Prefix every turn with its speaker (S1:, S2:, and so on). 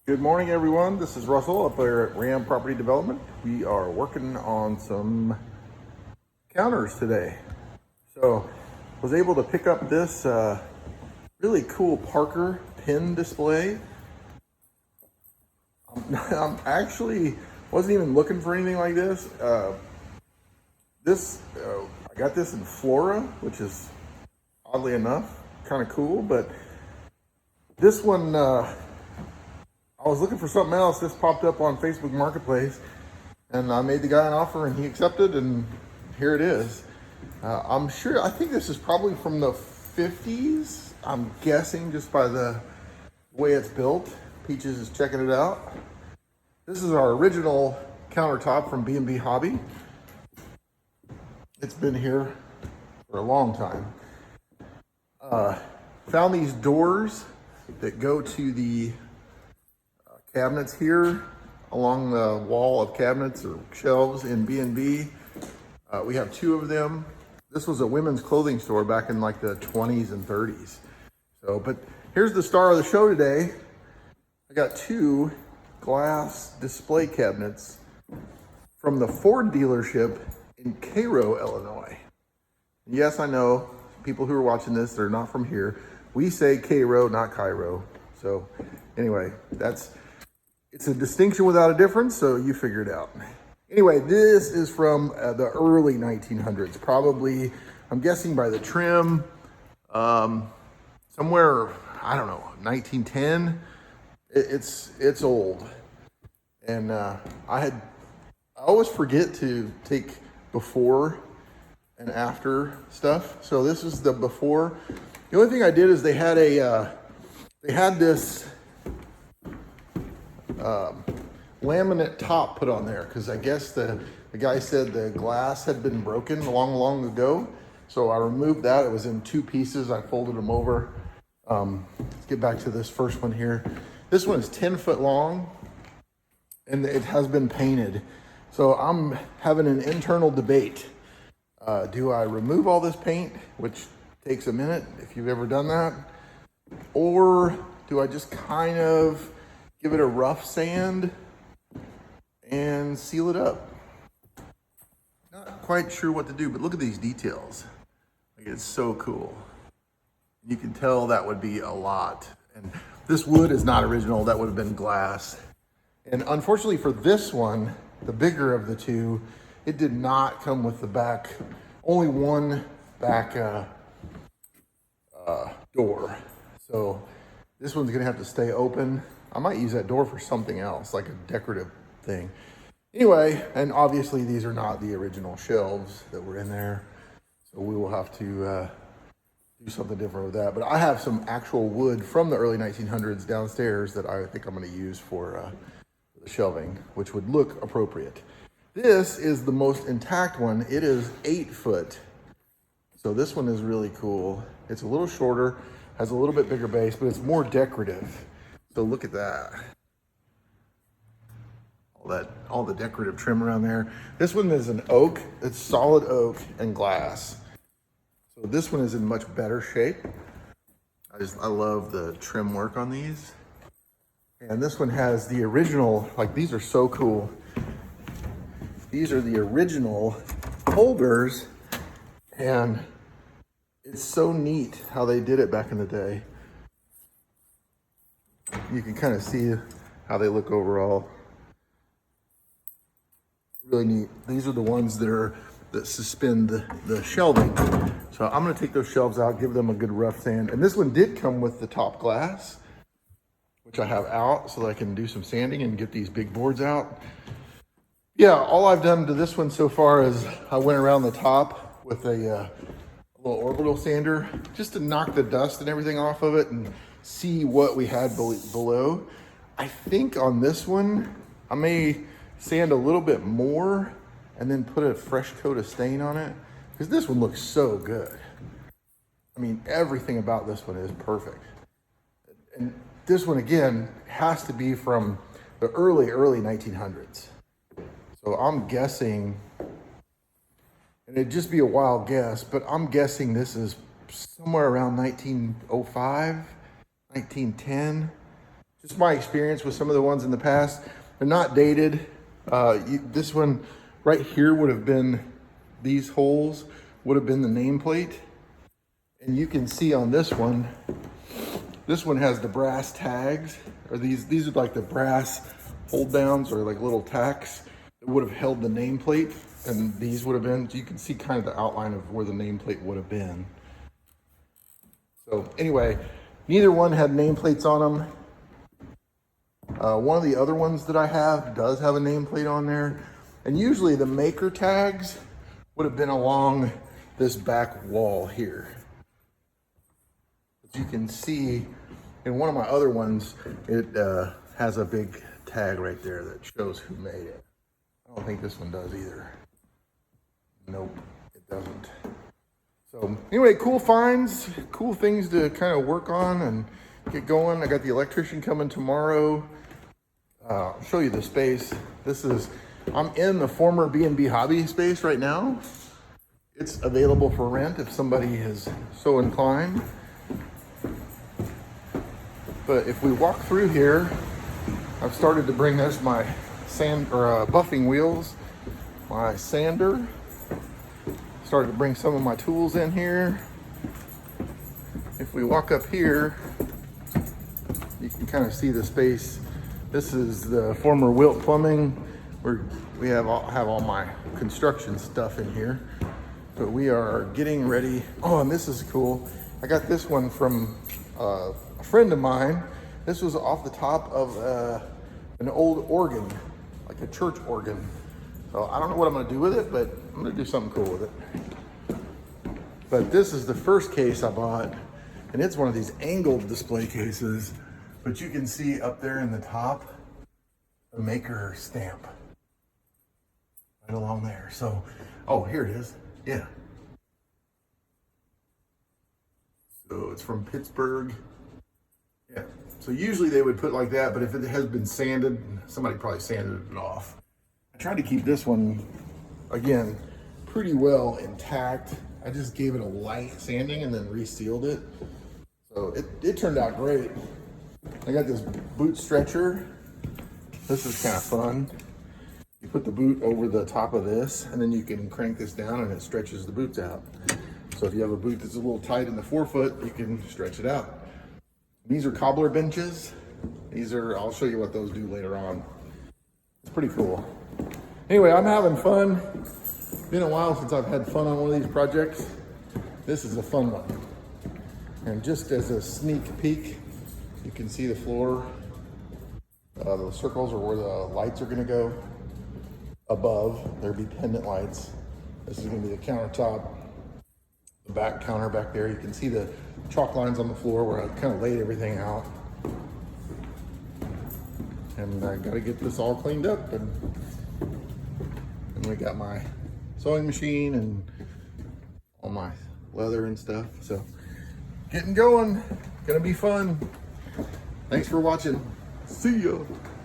S1: Good morning, everyone. This is Russell up there at Ram Property Development. We are working on some counters today. So, was able to pick up this really cool Parker pin display. I'm actually wasn't even looking for anything like this. I got this in Flora, which is oddly enough kind of cool. But this one, I was looking for something else. This popped up on Facebook Marketplace, and I made the guy an offer, and he accepted, and here it is. I think this is probably from the 50s. I'm guessing just by the way it's built. Peaches is checking it out. This is our original countertop from B&B Hobby. It's been here for a long time. Found these doors that go to the cabinets here along the wall of cabinets or shelves in B&B. We have two of them. This was a women's clothing store back in like the 20s and 30s. But here's the star of the show today. I got two glass display cabinets from the Ford dealership in Cairo, Illinois. Yes, I know people who are watching this, they're not from here. We say Cairo, not Cairo. So anyway, it's a distinction without a difference, so you figure it out. Anyway, this is from the early 1900s, probably, I'm guessing by the trim, somewhere, I don't know, 1910. It's old. And I always forget to take before and after stuff. So this is the before. The only thing I did is they had this laminate top put on there because I guess the guy said the glass had been broken long ago. So I removed that. It was in two pieces. I folded them over. Let's get back to this first one here. This one is 10 foot long and it has been painted. So I'm having an internal debate. Do I remove all this paint, which takes a minute if you've ever done that? Or do I just kind of give it a rough sand and seal it up? Not quite sure what to do, but look at these details. Like, it's so cool. You can tell that would be a lot. And this wood is not original. That would have been glass. And unfortunately for this one, the bigger of the two, it did not come with the back, only one back door. So this one's gonna have to stay open. I might use that door for something else, like a decorative thing. Anyway, and obviously these are not the original shelves that were in there. So we will have to do something different with that. But I have some actual wood from the early 1900s downstairs that I think I'm gonna use for the shelving, which would look appropriate. This is the most intact one. It is 8 foot. So this one is really cool. It's a little shorter, has a little bit bigger base, but it's more decorative. So look at that. All the decorative trim around there. This one is an oak. It's solid oak and glass. So this one is in much better shape. I love the trim work on these. And this one has the original, like these are so cool. These are the original holders, and it's so neat how they did it back in the day. You can kind of see how they look overall. Really neat. These are the ones that suspend the shelving. So I'm gonna take those shelves out, give them a good rough sand. And this one did come with the top glass, which I have out so that I can do some sanding and get these big boards out. Yeah, all I've done to this one so far is I went around the top with a little orbital sander just to knock the dust and everything off of it and see what we had below. I think on this one, I may sand a little bit more and then put a fresh coat of stain on it because this one looks so good. I mean, everything about this one is perfect. And this one, again, has to be from the early 1900s. So I'm guessing, and it'd just be a wild guess, but I'm guessing this is somewhere around 1905, 1910. just my experience with some of the ones in the past. They're not dated. This one right here would have been, these holes would have been the nameplate. And you can see on this one has the brass tags, or these are like the brass hold downs or like little tacks that would have held the nameplate. And these would have been, you can see kind of the outline of where the nameplate would have been. So anyway, neither one had nameplates on them. One of the other ones that I have does have a nameplate on there. And usually the maker tags would have been along this back wall here. As you can see, in one of my other ones, it has a big tag right there that shows who made it. I don't think this one does either. Nope, it doesn't. So anyway, cool finds, cool things to kind of work on and get going. I got the electrician coming tomorrow. I'll show you the space. I'm in the former B&B hobby space right now. It's available for rent if somebody is so inclined. But if we walk through here, I've started to bring this, my buffing wheels, my sander. Started to bring some of my tools in here. If we walk up here, you can kind of see the space. This is the former Wilt Plumbing, where we have all my construction stuff in here. But we are getting ready. Oh, and this is cool. I got this one from a friend of mine. This was off the top of an old organ, like a church organ. So I don't know what I'm gonna do with it, but I'm gonna do something cool with it. But this is the first case I bought, and it's one of these angled display cases, but you can see up there in the top, the maker stamp right along there. So, oh, here it is. Yeah. So it's from Pittsburgh. Yeah. So usually they would put like that, but if it has been sanded, somebody probably sanded it off. I tried to keep this one, again, pretty well intact. I just gave it a light sanding and then resealed it. So it turned out great. I got this boot stretcher. This is kind of fun. You put the boot over the top of this, and then you can crank this down and it stretches the boots out. So if you have a boot that's a little tight in the forefoot, you can stretch it out. These are cobbler benches. I'll show you what those do later on. It's pretty cool. Anyway, I'm having fun. Been a while since I've had fun on one of these projects. This is a fun one. And just as a sneak peek, you can see the floor. The circles are where the lights are gonna go. Above, there'll be pendant lights. This is gonna be the countertop. The back counter back there, you can see the chalk lines on the floor where I kind of laid everything out. And I gotta get this all cleaned up, and we got my sewing machine and all my leather and stuff. So getting going, gonna be fun. Thanks for watching. See ya.